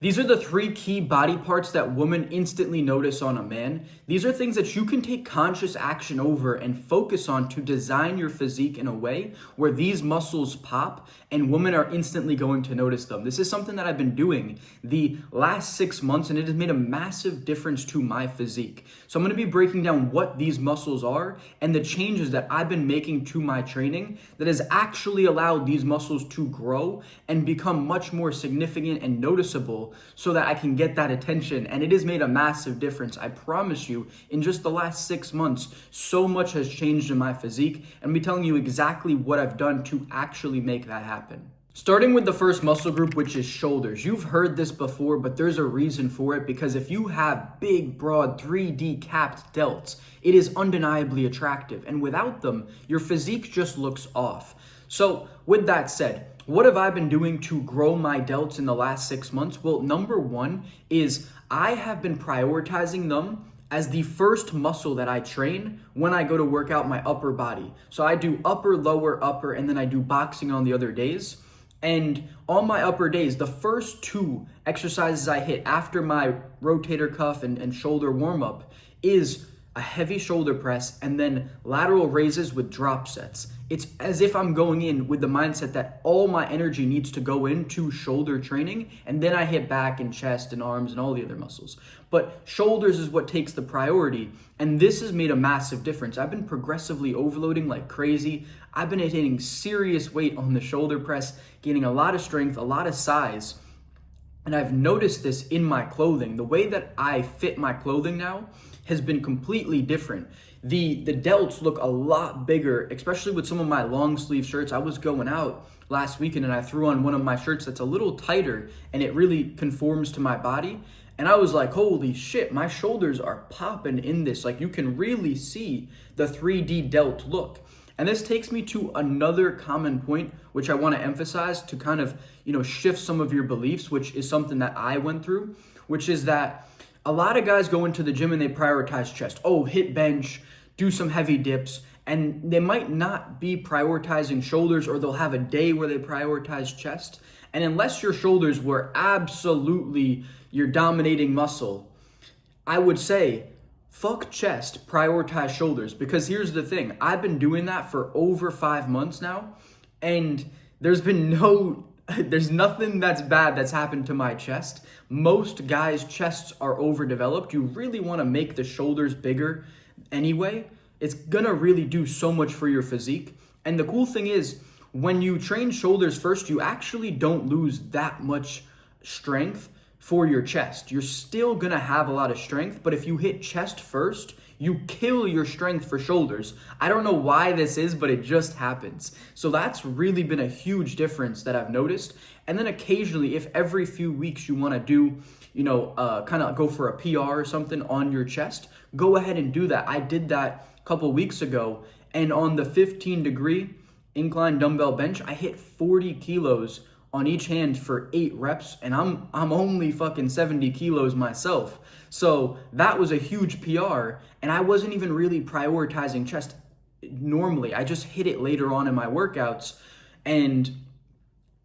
These are the three key body parts that women instantly notice on a man. These are things that you can take conscious action over and focus on to design your physique in a way where these muscles pop and women are instantly going to notice them. This is something that I've been doing the last 6 months and it has made a massive difference to my physique. So I'm going to be breaking down what these muscles are and the changes that I've been making to my training that has actually allowed these muscles to grow and become much more significant and noticeable so that I can get that attention. And it has made a massive difference. I promise you, in just the last 6 months, so much has changed in my physique. And I'll be telling you exactly what I've done to actually make that happen. Starting with the first muscle group, which is shoulders. You've heard this before, but there's a reason for it because if you have big, broad, 3D capped delts, it is undeniably attractive. And without them, your physique just looks off. So with that said, what have I been doing to grow my delts in the last 6 months? Well, number one is I have been prioritizing them as the first muscle that I train when I go to work out my upper body. So I do upper, lower, upper, and then I do boxing on the other days. And on my upper days, the first two exercises I hit after my rotator cuff and shoulder warm up is a heavy shoulder press and then lateral raises with drop sets. It's as if I'm going in with the mindset that all my energy needs to go into shoulder training, and then I hit back and chest and arms and all the other muscles. But shoulders is what takes the priority, and this has made a massive difference. I've been progressively overloading like crazy. I've been attaining serious weight on the shoulder press, gaining a lot of strength, a lot of size. And I've noticed this in my clothing. The way that I fit my clothing now has been completely different. The delts look a lot bigger, especially with some of my long sleeve shirts. I was going out last weekend and I threw on one of my shirts that's a little tighter and it really conforms to my body. And I was like, holy shit, my shoulders are popping in this. Like you can really see the 3D delt look. And this takes me to another common point, which I want to emphasize to kind of, shift some of your beliefs, which is something that I went through, which is that a lot of guys go into the gym and they prioritize chest. Oh, hit bench, do some heavy dips, and they might not be prioritizing shoulders, or they'll have a day where they prioritize chest. And unless your shoulders were absolutely your dominating muscle, I would say, fuck chest, prioritize shoulders. Because here's the thing, I've been doing that for over 5 months now, and there's nothing that's bad that's happened to my chest. Most guys' chests are overdeveloped. You really want to make the shoulders bigger anyway. It's gonna really do so much for your physique. And the cool thing is, when you train shoulders first, you actually don't lose that much strength for your chest. You're still gonna have a lot of strength, but if you hit chest first, you kill your strength for shoulders. I don't know why this is, but it just happens. So that's really been a huge difference that I've noticed. And then occasionally, if every few weeks you wanna do, kind of go for a PR or something on your chest, go ahead and do that. I did that a couple weeks ago, and on the 15-degree incline dumbbell bench, I hit 40 kilos on each hand for 8 reps, and I'm only fucking 70 kilos myself. So that was a huge PR, and I wasn't even really prioritizing chest normally. I just hit it later on in my workouts, and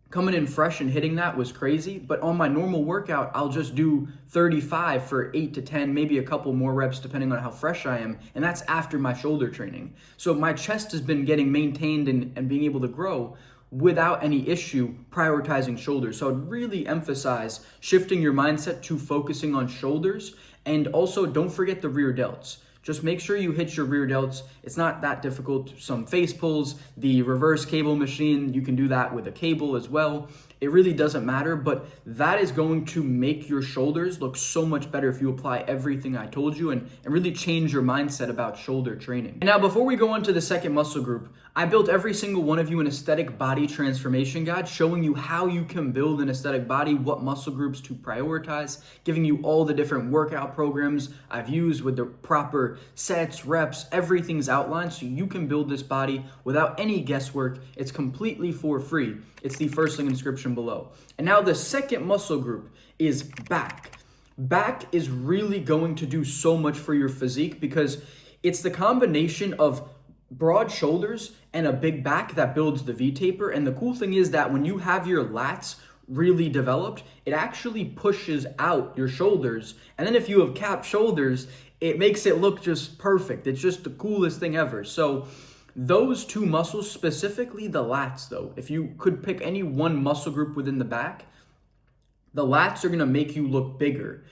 coming in fresh and hitting that was crazy. But on my normal workout, I'll just do 35 for 8 to 10, maybe a couple more reps depending on how fresh I am, and that's after my shoulder training. So my chest has been getting maintained and being able to grow without any issue prioritizing shoulders. So I'd really emphasize shifting your mindset to focusing on shoulders, and also don't forget the rear delts. Just make sure you hit your rear delts. It's not that difficult. Some face pulls, the reverse cable machine, you can do that with a cable as well. It really doesn't matter, but that is going to make your shoulders look so much better if you apply everything I told you and really change your mindset about shoulder training. And now, before we go on to the second muscle group, I built every single one of you an aesthetic body transformation guide showing you how you can build an aesthetic body, what muscle groups to prioritize, giving you all the different workout programs I've used with the proper sets, reps, everything's outlined so you can build this body without any guesswork. It's completely for free. It's the first link in the description below. And now the second muscle group is back. Back is really going to do so much for your physique because it's the combination of broad shoulders and a big back that builds the V-taper. And the cool thing is that when you have your lats really developed, it actually pushes out your shoulders. And then if you have capped shoulders, it makes it look just perfect. It's just the coolest thing ever. So those two muscles, specifically the lats though, if you could pick any one muscle group within the back, the lats are gonna make you look bigger.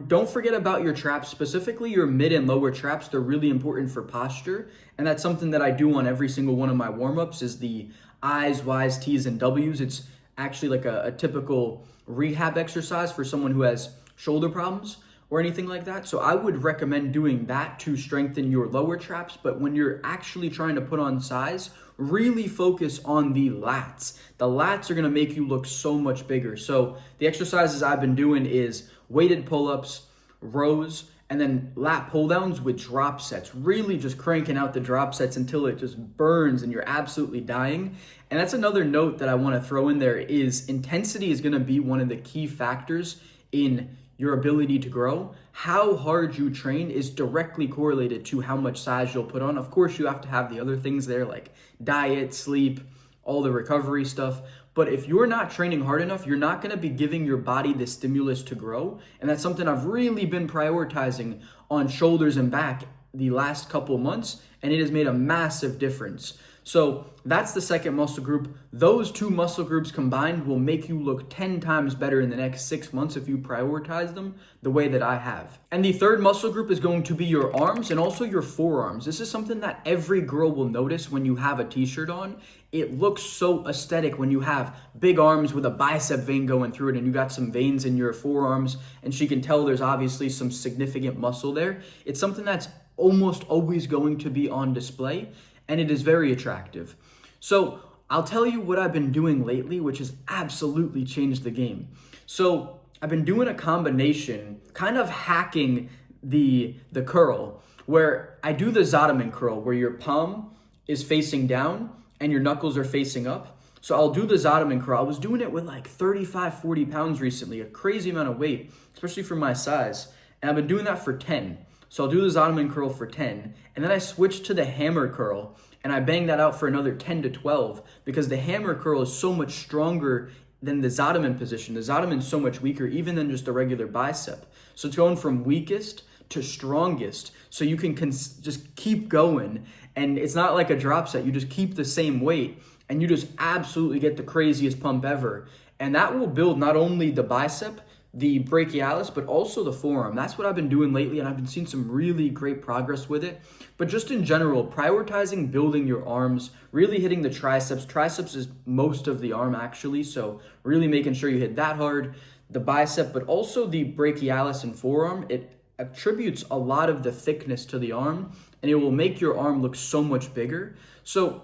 Don't forget about your traps, specifically your mid and lower traps. They're really important for posture. And that's something that I do on every single one of my warm-ups is the I's, Y's, T's, and W's. It's actually like a typical rehab exercise for someone who has shoulder problems or anything like that. So I would recommend doing that to strengthen your lower traps. But when you're actually trying to put on size, really focus on the lats. The lats are gonna make you look so much bigger. So the exercises I've been doing is weighted pull-ups, rows, and then lat pull-downs with drop sets. Really just cranking out the drop sets until it just burns and you're absolutely dying. And that's another note that I wanna throw in there is intensity is gonna be one of the key factors in your ability to grow. How hard you train is directly correlated to how much size you'll put on. Of course, you have to have the other things there like diet, sleep, all the recovery stuff. But if you're not training hard enough, you're not gonna be giving your body the stimulus to grow. And that's something I've really been prioritizing on shoulders and back the last couple months, and it has made a massive difference. So that's the second muscle group. Those two muscle groups combined will make you look 10 times better in the next 6 months if you prioritize them the way that I have. And the third muscle group is going to be your arms and also your forearms. This is something that every girl will notice when you have a t-shirt on. It looks so aesthetic when you have big arms with a bicep vein going through it and you got some veins in your forearms and she can tell there's obviously some significant muscle there. It's something that's almost always going to be on display, and it is very attractive. So I'll tell you what I've been doing lately, which has absolutely changed the game. So I've been doing a combination, kind of hacking the curl, where I do the Zottman curl, where your palm is facing down and your knuckles are facing up. So I'll do the Zottman curl. I was doing it with like 35, 40 pounds recently, a crazy amount of weight, especially for my size. And I've been doing that for 10. So I'll do the Zottman curl for 10, and then I switch to the hammer curl, and I bang that out for another 10 to 12, because the hammer curl is so much stronger than the Zottman position. The Zottman is so much weaker, even than just a regular bicep. So it's going from weakest to strongest, so you can just keep going, and it's not like a drop set. You just keep the same weight, and you just absolutely get the craziest pump ever. And that will build not only the bicep, the brachialis, but also the forearm. That's what I've been doing lately, and I've been seeing some really great progress with it. But just in general, prioritizing building your arms, really hitting the triceps. Triceps is most of the arm actually, so really making sure you hit that hard. The bicep, but also the brachialis and forearm. It attributes a lot of the thickness to the arm, and it will make your arm look so much bigger. So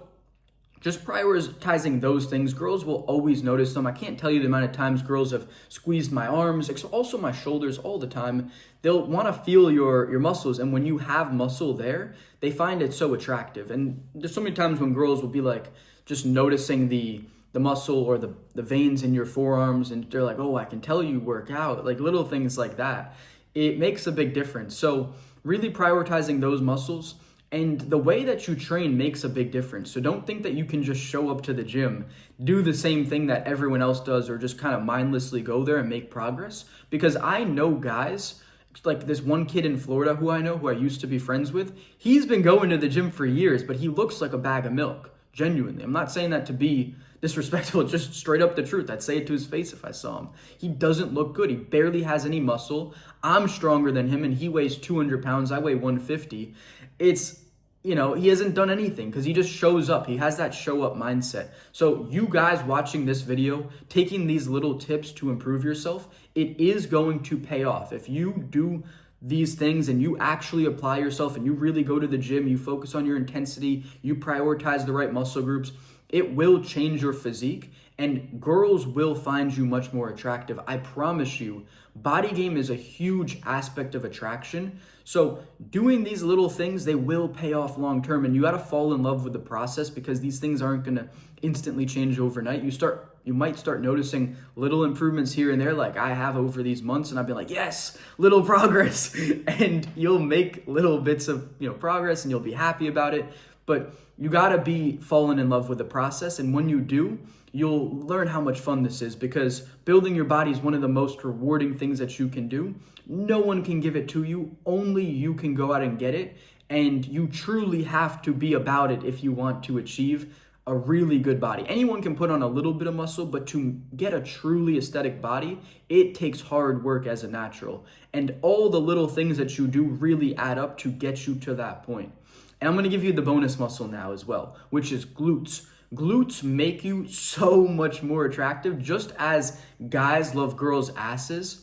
just prioritizing those things, girls will always notice them. I can't tell you the amount of times girls have squeezed my arms, also my shoulders all the time. They'll want to feel your muscles, and when you have muscle there, they find it so attractive. And there's so many times when girls will be like just noticing the muscle or the veins in your forearms, and they're like, oh, I can tell you work out, like little things like that. It makes a big difference. So really prioritizing those muscles. And the way that you train makes a big difference. So don't think that you can just show up to the gym, do the same thing that everyone else does, or just kind of mindlessly go there and make progress. Because I know guys, like this one kid in Florida who I used to be friends with, he's been going to the gym for years, but he looks like a bag of milk, genuinely. I'm not saying that to be disrespectful, just straight up the truth. I'd say it to his face if I saw him. He doesn't look good. He barely has any muscle. I'm stronger than him, and he weighs 200 pounds. I weigh 150. It's, he hasn't done anything because he just shows up. He has that show up mindset. So you guys watching this video, taking these little tips to improve yourself, it is going to pay off. If you do these things and you actually apply yourself and you really go to the gym, you focus on your intensity, you prioritize the right muscle groups, it will change your physique, and girls will find you much more attractive. I promise you, body game is a huge aspect of attraction. So doing these little things, they will pay off long term, and you got to fall in love with the process, because these things aren't going to instantly change overnight. You might start noticing little improvements here and there, like I have over these months, and I've been like, yes, little progress. And you'll make little bits of progress, and you'll be happy about it. But you got to be falling in love with the process, and when you do, you'll learn how much fun this is, because building your body is one of the most rewarding things that you can do. No one can give it to you, only you can go out and get it. And you truly have to be about it if you want to achieve a really good body. Anyone can put on a little bit of muscle, but to get a truly aesthetic body, it takes hard work as a natural. And all the little things that you do really add up to get you to that point. And I'm gonna give you the bonus muscle now as well, which is glutes. Glutes make you so much more attractive. Just as guys love girls' asses,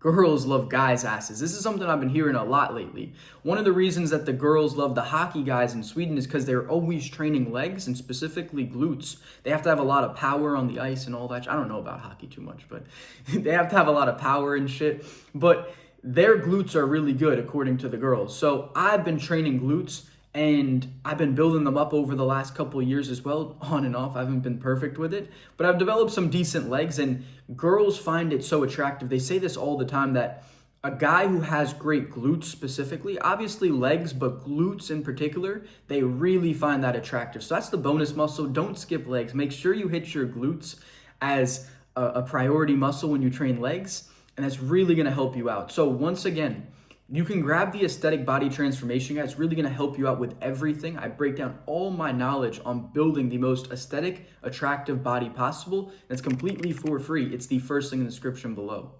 girls love guys' asses. This is something I've been hearing a lot lately. One of the reasons that the girls love the hockey guys in Sweden is because they're always training legs, and specifically glutes. They have to have a lot of power on the ice and all that. I don't know about hockey too much, but they have to have a lot of power and shit. But their glutes are really good according to the girls. So I've been training glutes, and I've been building them up over the last couple of years as well, on and off. I haven't been perfect with it, but I've developed some decent legs, and girls find it so attractive. They say this all the time, that a guy who has great glutes specifically, obviously legs, but glutes in particular, they really find that attractive. So that's the bonus muscle. Don't skip legs. Make sure you hit your glutes as a priority muscle when you train legs, and that's really gonna help you out. So once again, you can grab the Aesthetic Body Transformation Guide. It's really going to help you out with everything. I break down all my knowledge on building the most aesthetic, attractive body possible. And it's completely for free. It's the first link in the description below.